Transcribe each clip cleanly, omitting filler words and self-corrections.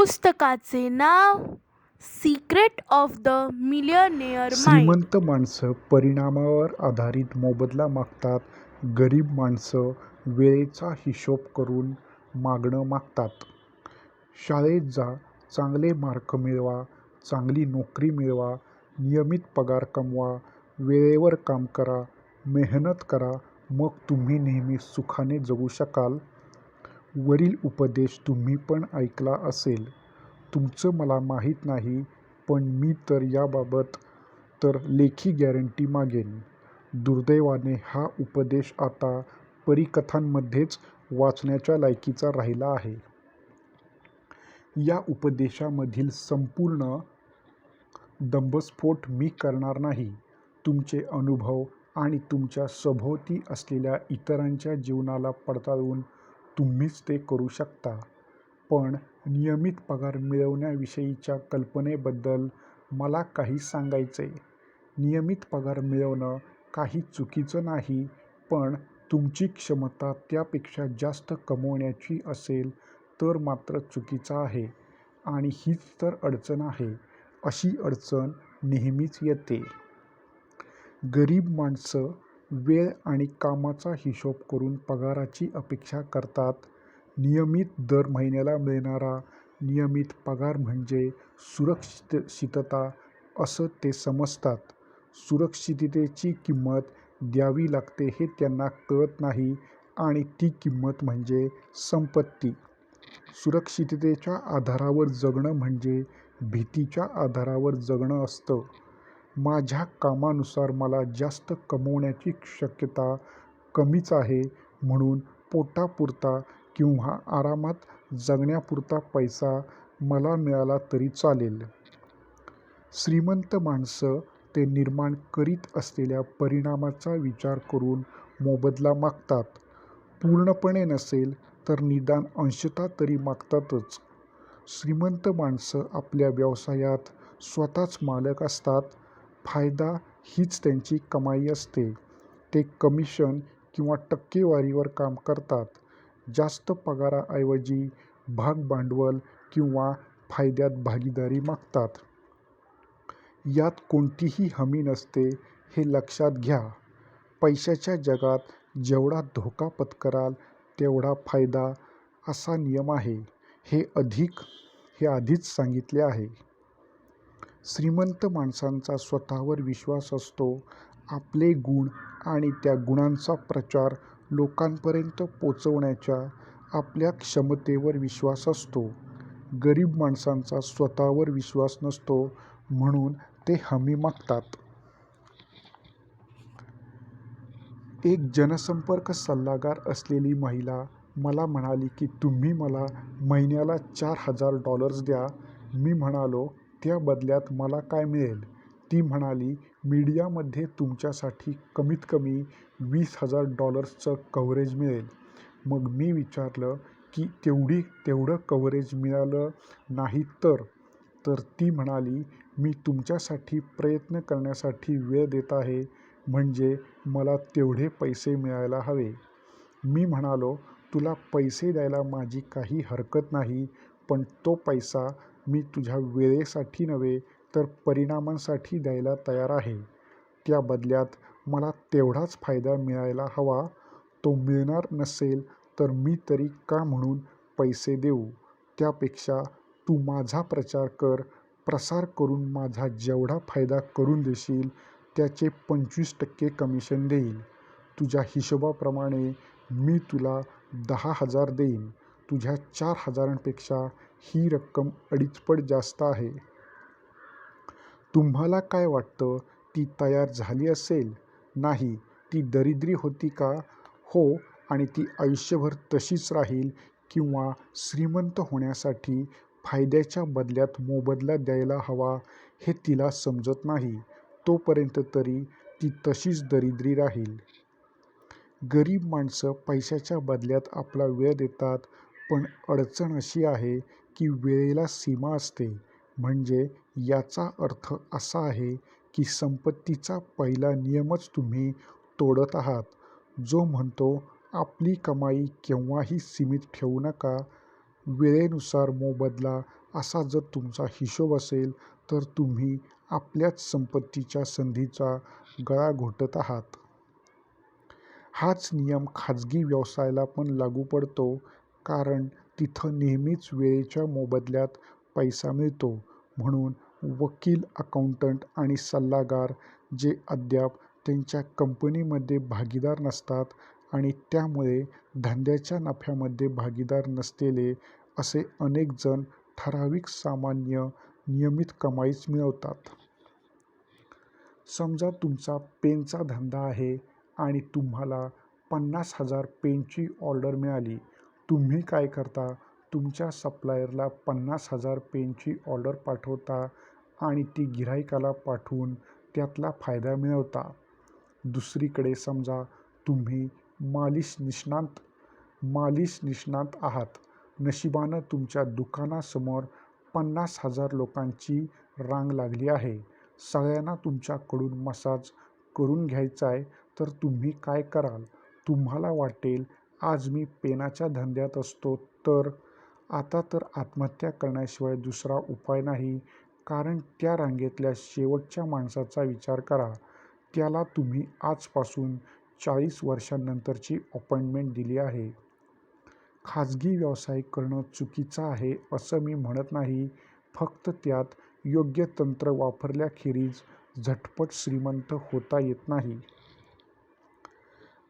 पुस्तकाचे नाव secret of the millionaire mind. श्रीमंत माणसं परिणामावर आधारित मोबदला मागतात. गरीब माणसं वेळेचा हिशोब करून मागणं मागतात. शाळेत जा, चांगले मार्क मिळवा, चांगली नोकरी मिळवा, नियमित पगार कमवा, वेळेवर काम करा, मेहनत करा, मग तुम्ही नेहमी सुखाने जगू शकाल. वरील उपदेश तुम्ही पण ऐकला असेल. तुमचं मला माहीत नाही, पण मी तर याबाबत तर लेखी गॅरंटी मागेन. दुर्दैवाने हा उपदेश आता परिकथांमध्येच वाचण्याच्या लायकीचा राहिला आहे. या उपदेशामधील संपूर्ण दंभस्फोट मी करणार नाही. तुमचे अनुभव आणि तुमच्या सभोवती असलेल्या इतरांच्या जीवनाला पडताळून तुम्हीच ते करू शकता. पण नियमित पगार मिळवण्याविषयीच्या कल्पनेबद्दल मला काही सांगायचंय. नियमित पगार मिळवणं काही चुकीचं नाही, पण तुमची क्षमता त्यापेक्षा जास्त कमवण्याची असेल तर मात्र चुकीचं आहे. आणि हीच तर अडचण आहे. अशी अडचण नेहमीच येते. गरीब माणसं वेळ आणि कामाचा हिशोब करून पगाराची अपेक्षा करतात. नियमित दर महिन्याला मिळणारा नियमित पगार म्हणजे सुरक्षितता असं ते समजतात. सुरक्षिततेची किंमत द्यावी लागते हे त्यांना कळत नाही आणि ती किंमत म्हणजे संपत्ती. सुरक्षिततेच्या आधारावर जगणं म्हणजे भीतीच्या आधारावर जगणं असतं. माझ्या कामानुसार मला जास्त कमवण्याची शक्यता कमीच आहे, म्हणून पोटापुरता किंवा आरामात जगण्यापुरता पैसा मला मिळाला तरी चालेल. श्रीमंत माणसं ते निर्माण करीत असलेल्या परिणामाचा विचार करून मोबदला मागतात. पूर्णपणे नसेल तर निदान अंशतः तरी मागतातच. श्रीमंत माणसं आपल्या व्यवसायात स्वतःच मालक असतात. फायदा हीच त्यांची कमाई असते. ते कमिशन किंवा टक्केवारीवर काम करतात. जास्त पगाराऐवजी भागभांडवल किंवा फायद्यात भागीदारी मागतात. यात कोणतीही हमी नसते हे लक्षात घ्या. पैशाच्या जगात जेवढा धोका पत्कराल तेवढा फायदा असा नियम आहे. हे आधीच सांगितले आहे. श्रीमंत माणसांचा स्वतःवर विश्वास असतो. आपले गुण आणि त्या गुणांचा प्रचार लोकांपर्यंत पोचवण्याच्या आपल्या क्षमतेवर विश्वास असतो. गरीब माणसांचा स्वतःवर विश्वास नसतो, म्हणून ते हमी मागतात. एक जनसंपर्क सल्लागार असलेली महिला मला म्हणाली की तुम्ही मला महिन्याला $4,000 द्या. मी म्हणालो, त्या बदल्यात मला काय मिळेल? ती म्हणाली, मीडियामध्ये तुमच्यासाठी कमीत कमी $20,000चं कव्हरेज मिळेल. मग मी विचारलं की तेवढं कव्हरेज मिळालं नाही तर ती म्हणाली, मी तुमच्यासाठी प्रयत्न करण्यासाठी वेळ देत आहे, म्हणजे मला तेवढे पैसे मिळायला हवे. मी म्हणालो, तुला पैसे द्यायला माझी काही हरकत नाही, पण तो पैसा मी तुझ्या वेळेसाठी नव्हे तर परिणामांसाठी द्यायला तयार आहे. त्या बदल्यात मला तेवढाच फायदा मिळायला हवा. तो मिळणार नसेल तर मी तरी का म्हणून पैसे देऊ? त्यापेक्षा तू माझा प्रसार करून माझा जेवढा फायदा करून देशील त्याचे 25% कमिशन देईल. तुझ्या हिशोबाप्रमाणे मी तुला 10,000 देईन. तुझ्या 4,000पेक्षा ही रक्कम अडीचपट जास्त आहे. तुम्हाला काय वाटतं, ती तयार झाली असेल? नाही. ती दरिद्री होती का? हो, आणि ती आयुष्यभर तशीच राहील किंवा श्रीमंत होण्यासाठी फायद्याच्या बदल्यात मोबदला द्यायला हवा हे तिला समजत नाही. तोपर्यंत तरी ती तशीच दरिद्री राहील. गरीब माणसं पैशाच्या बदल्यात आपला वेळ देतात, पण अडचण अशी आहे की वेळेला सीमा असते. म्हणजे याचा अर्थ असा आहे की संपत्तीचा पहिला नियमच तुम्ही तोडत आहात, जो म्हणतो आपली कमाई केव्हाही सीमित ठेवू नका. वेळेनुसार मोबदला असा जर तुमचा हिशोब असेल तर तुम्ही आपल्याच संपत्तीच्या संधीचा गळा घोटत आहात. हाच नियम खाजगी व्यवसायाला पण लागू पडतो, कारण तिथं नेहमीच वेळेच्या मोबदल्यात पैसा मिळतो. म्हणून वकील, अकाउंटंट आणि सल्लागार जे अद्याप त्यांच्या कंपनीमध्ये भागीदार नसतात आणि त्यामुळे धंद्याच्या नफ्यामध्ये भागीदार नसलेले असे अनेक जण ठराविक सामान्य नियमित कमाईच मिळवतात. समजा तुमचा पेनचा धंदा आहे आणि तुम्हाला 50,000 पेनची ऑर्डर मिळाली. तुम्ही काय करता? तुमच्या सप्लायरला 50,000 पेनची ऑर्डर पाठवता आणि ती गिऱ्हाईकाला पाठवून त्यातला फायदा मिळवता. दुसरीकडे समजा तुम्ही मालिश निष्णात आहात. नशिबानं तुमच्या दुकानासमोर 50,000 लोकांची रांग लागली आहे. सगळ्यांना तुमच्याकडून मसाज करून घ्यायचाय, तर तुम्ही काय कराल? तुम्हाला वाटेल, आज मी पेनाच्या धंद्यात असतो तर आता तर आत्महत्या करण्याशिवाय दुसरा उपाय नाही, कारण त्या रांगेतल्या शेवटच्या माणसाचा विचार करा. त्याला तुम्ही आजपासून 40 वर्षांनंतरची अपॉइंटमेंट दिली आहे. खाजगी व्यवसाय करणं चुकीचं आहे असं मी म्हणत नाही, फक्त त्यात योग्य तंत्र वापरल्याखेरीज झटपट श्रीमंत होता येत नाही.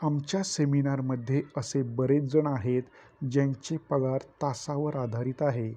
आमच्या सेमिनारमध्ये असे बरेच जण आहेत ज्यांचे पगार तासावर आधारित आहे.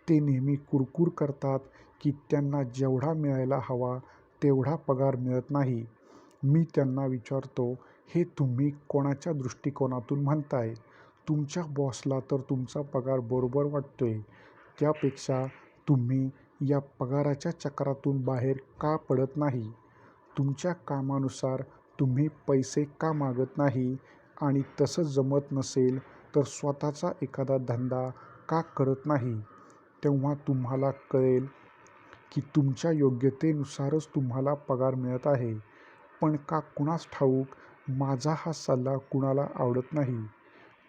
ते नेहमी कुरकुर करतात की त्यांना जेवढा मिळायला हवा तेवढा पगार मिळत नाही. मी त्यांना विचारतो, हे तुम्ही कोणाच्या दृष्टिकोनातून म्हणताय? तुमच्या बॉसला तर तुमचा पगार बरोबर वाटतोय, त्यापेक्षा तुम्ही या पगाराच्या चक्रातून बाहेर का पडत नाही? तुमच्या कामानुसार तुम्ही पैसे का मागत नाही? आणि तसं जमत नसेल तर स्वतःचा एखादा धंदा का करत नाही? तेव्हा तुम्हाला कळेल की तुमच्या योग्यतेनुसारच तुम्हाला पगार मिळत आहे. पण का कुणास ठाऊक माझा हा सल्ला कुणाला आवडत नाही.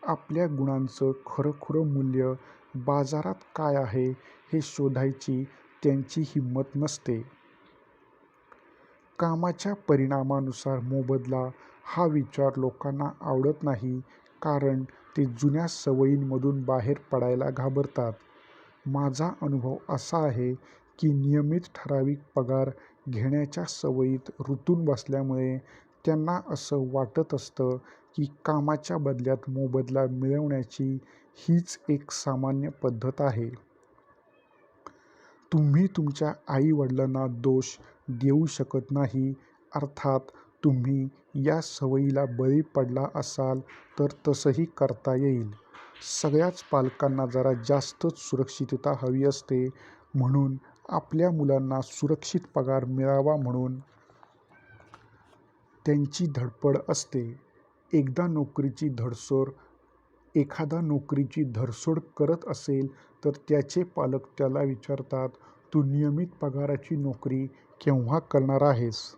आपल्या गुणांचं खरंखुरं मूल्य बाजारात काय आहे हे शोधायची त्यांची हिंमत नसते. कामाच्या परिणामानुसार मोबदला हा विचार लोकांना आवडत नाही, कारण ते जुन्या सवयींमधून बाहेर पडायला घाबरतात. माझा अनुभव असा आहे की नियमित ठराविक पगार घेण्याच्या सवयीत रुतून बसल्यामुळे त्यांना असं वाटत असतं की कामाच्या बदल्यात मोबदला मिळवण्याची हीच एक सामान्य पद्धत आहे. तुम्ही तुमच्या आई-वडिलांना दोष देऊ शकत नाही. अर्थात तुम्ही या सवयीला बळी पडला असाल तर तसंही करता येईल. सगळ्याच पालकांना जरा जास्तच सुरक्षितता हवी असते, म्हणून आपल्या मुलांना सुरक्षित पगार मिळावा म्हणून त्यांची धडपड असते. एखादा नोकरीची धरसोड करत असेल तर त्याचे पालक त्याला विचारतात, तू नियमित पगाराची नोकरी केव्हा करणार आहेस?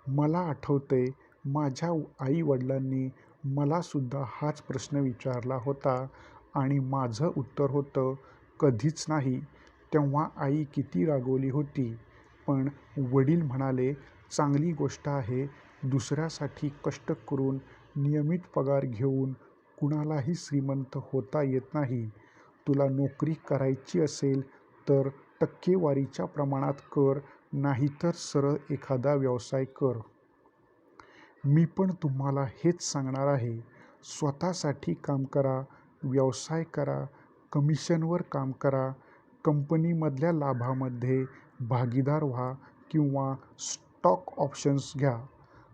मला आठवतंय, माझ्या आई-वडिलांनी मलासुद्धा हाच प्रश्न विचारला होता आणि माझं उत्तर होतं, कधीच नाही. तेव्हा आई किती रागावली होती. पण वडील म्हणाले, चांगली गोष्ट आहे, दुसऱ्यासाठी कष्ट करून नियमित पगार घेऊन कुणालाही श्रीमंत होता येत नाही. तुला नोकरी करायची असेल तर टक्केवारीच्या प्रमाणात कर, नाहीतर सरळ एखादा व्यवसाय कर. मी पण तुम्हाला हेच सांगणार आहे. स्वतःसाठी काम करा, व्यवसाय करा, कमिशनवर काम करा, कंपनीमधल्या लाभामध्ये भागीदार व्हा किंवा स्टॉक ऑप्शन्स घ्या.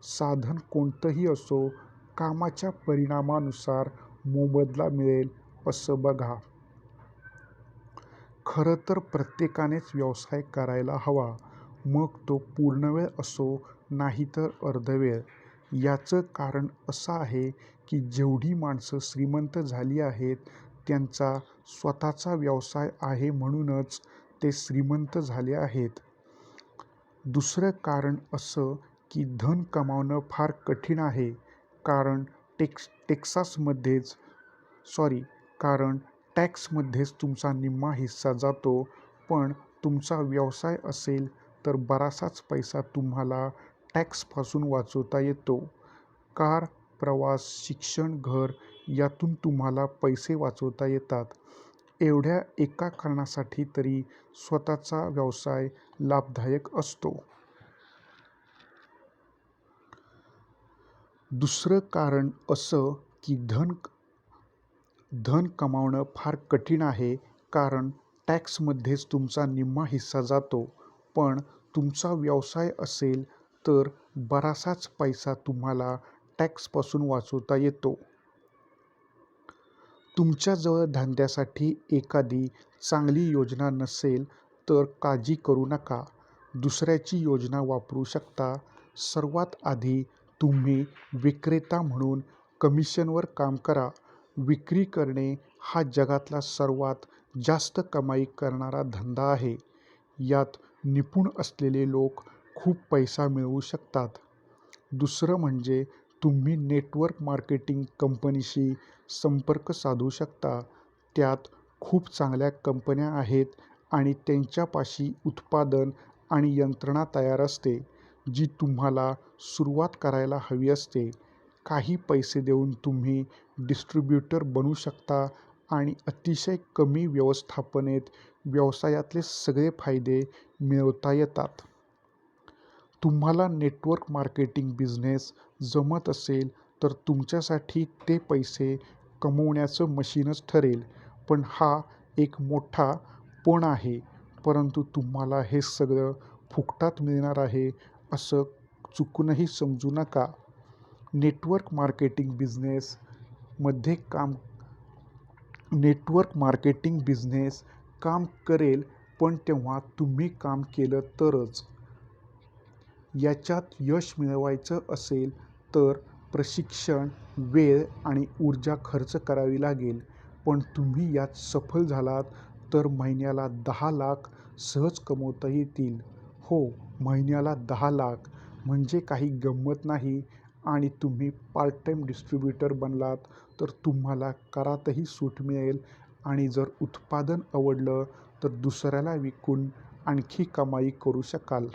साधन कोणतंही असो, कामाच्या परिणामानुसार मोबदला मिळेल असं बघा. खरं तर प्रत्येकानेच व्यवसाय करायला हवा, मग तो पूर्णवेळ असो नाहीतर अर्धवेळ. याचं कारण असं आहे की जेवढी माणसं श्रीमंत झाली आहेत त्यांचा स्वतःचा व्यवसाय आहे म्हणूनच ते श्रीमंत झाले आहेत. दुसरं कारण असं की धन कमावणं फार कठीण आहे, कारण टॅक्समध्येच तुमचा निम्मा हिस्सा जातो. पण तुमचा व्यवसाय असेल तर बराचसाच पैसा तुम्हाला टॅक्सपासून वाचवता येतो. कार, प्रवास, शिक्षण, घर यातून तुम्हाला पैसे वाचवता येतात. एवढ्या एका कारणासाठी तरी स्वतःचा व्यवसाय लाभदायक असतो. दुसरं कारण असं की धन कमावणं फार कठीण आहे, कारण टॅक्समध्येच तुमचा निम्मा हिस्सा जातो. पण तुमचा व्यवसाय असेल तर बराचसाच पैसा तुम्हाला टॅक्सपासून वाचवता येतो. तुमच्याजवळ धंद्यासाठी एखादी चांगली योजना नसेल तर काळजी करू नका. दुसऱ्याची योजना वापरू शकता. सर्वात आधी तुम्ही विक्रेता म्हणून कमिशनवर काम करा. विक्री करणे हा जगातला सर्वात जास्त कमाई करणारा धंदा आहे. यात निपुण असलेले लोक खूप पैसा मिळवू शकतात. दुसरं म्हणजे तुम्ही नेटवर्क मार्केटिंग कंपनीशी संपर्क साधू शकता. त्यात खूप चांगल्या कंपन्या आहेत आणि त्यांच्यापाशी उत्पादन आणि यंत्रणा तयार असते, जी तुम्हाला सुरुवात करायला हवी असते. काही पैसे देऊन तुम्ही डिस्ट्रिब्युटर बनू शकता आणि अतिशय कमी व्यवस्थापनेत व्यवसायातले सगळे फायदे मिळवता येतात. तुम्हाला नेटवर्क मार्केटिंग बिझनेस जमत असेल तर तुमच्यासाठी ते पैसे कमवण्याचं मशीनच ठरेल. पण हा एक मोठा पण आहे. परंतु तुम्हाला हे सगळं फुकटात मिळणार आहे असं चुकूनही समजू नका. नेटवर्क मार्केटिंग बिझनेस काम करेल, पण तेव्हा तुम्ही काम केलं तरच. याच्यात यश मिळवायचं असेल तर प्रशिक्षण, वेळ आणि ऊर्जा खर्च करावी लागेल. पण तुम्ही यात सफल झालात तर महिन्याला 10 लाख सहज कमवता येतील. हो, महिन्याला 10 लाख म्हणजे काही गंमत नाही. आणि तुम्ही पार्ट टाइम डिस्ट्रिब्युटर बनलात तर तुम्हाला करातही सूट मिळेल आणि जर उत्पादन आवडलं तर दुसऱ्याला विकून आणखी कमाई करू शकाल.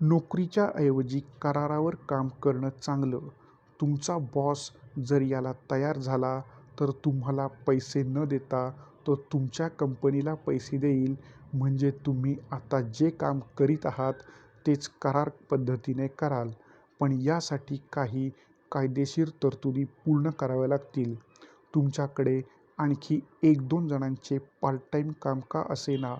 नोकरीच्या ऐवजी करारावर काम करणं चांगलं. तुमचा बॉस जर याला तयार झाला तर तुम्हाला पैसे न देता तो तुमच्या कंपनीला पैसे देईल. म्हणजे तुम्ही आता जे काम करीत आहात तेच करार पद्धतीने कराल. पण यासाठी काही कायदेशीर तरतुदी पूर्ण कराव्या लागतील. तुमच्याकडे आणखी 1-2 जणांचे पार्ट टाइम काम का असेना,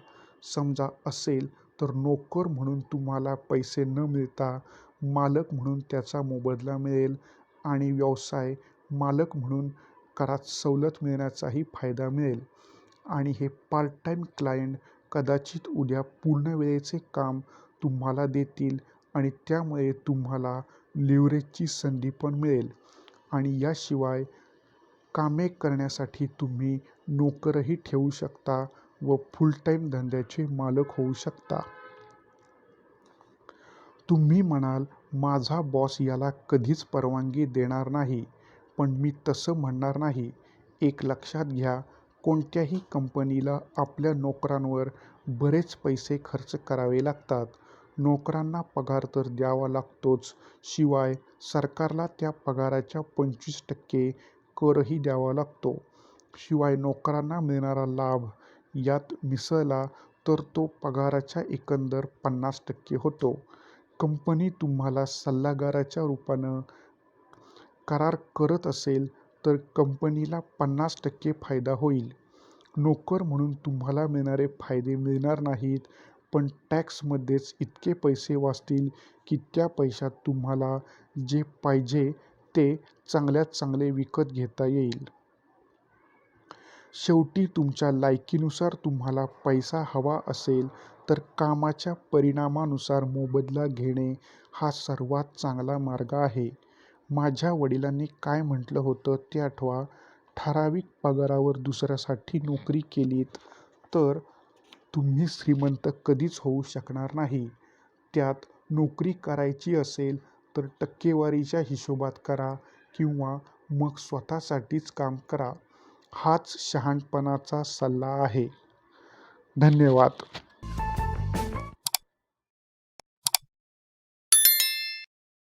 समजा असेल तर नोकर म्हणून तुम्हाला पैसे न मिळता मालक म्हणून त्याचा मोबदला मिळेल आणि व्यवसाय मालक म्हणून करात सवलत मिळण्याचाही फायदा मिळेल. आणि हे पार्ट टाइम क्लायंट कदाचित उद्या पूर्ण वेळेचे काम तुम्हाला देतील आणि त्यामुळे तुम्हाला लिव्हरेजची संधी पण मिळेल. आणि याशिवाय कामे करण्यासाठी तुम्ही नोकरही ठेवू शकता व फुल टाइम धंद्याचे मालक होऊ शकता. तुम्ही म्हणाल, माझा बॉस याला कधीच परवानगी देणार नाही. पण मी तसं म्हणणार नाही. एक लक्षात घ्या, कोणत्याही कंपनीला आपल्या नोकरांवर बरेच पैसे खर्च करावे लागतात. नोकरांना पगार तर द्यावा लागतोच, शिवाय सरकारला त्या पगाराच्या 25% करही द्यावा लागतो. शिवाय नोकरांना मिळणारा लाभ यात मिसळला तर तो पगाराच्या एकंदर 50% होतो. कंपनी तुम्हाला सल्लागाराच्या रूपानं करार करत असेल तर कंपनीला 50% फायदा होईल. नोकर म्हणून तुम्हाला मिळणारे फायदे मिळणार नाहीत, पण टॅक्समध्येच इतके पैसे वाचतील की त्या पैशात तुम्हाला जे पाहिजे ते चांगल्यात चांगले विकत घेता येईल. शेवटी तुमच्या लायकीनुसार तुम्हाला पैसा हवा असेल तर कामाच्या परिणामानुसार मोबदला घेणे हा सर्वात चांगला मार्ग आहे. माझ्या वडिलांनी काय म्हटलं होतं ते आठवा. ठराविक पगारावर दुसऱ्यासाठी नोकरी केलीत तर तुम्ही श्रीमंत कधीच होऊ शकणार नाही. त्यात नोकरी करायची असेल तर टक्केवारीच्या हिशोबात करा किंवा मग स्वतःसाठीच काम करा. हाच शहाणपणाचा सल्ला आहे. धन्यवाद.